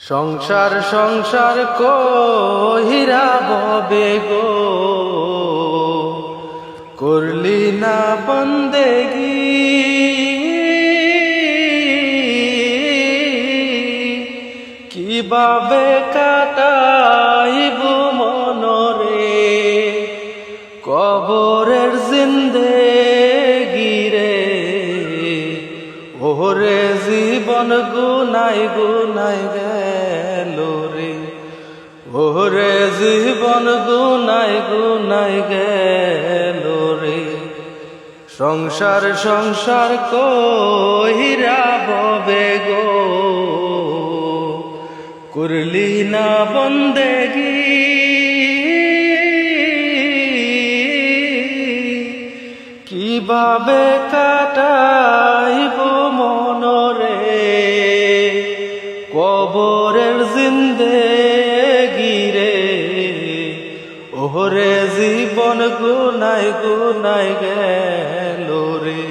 সংসার সংসার কহিরা ববে গো, করলি না বন্দেগি। কিভাবে কাটাইব মনরে কবরের জিন্দেগি রে। ওরে জীবন গুনাই গুনাই গেল রে, ওরে জীবন গুনাই গুনাই গেল রে। সংসার সংসার কহিরা ববে গো, করলি না বন্দেগি। কিভাবে কাটাইব মনরে কবরের জিন্দেগি রে। ওরে জীবন গুনাই গুনাই গেল রে।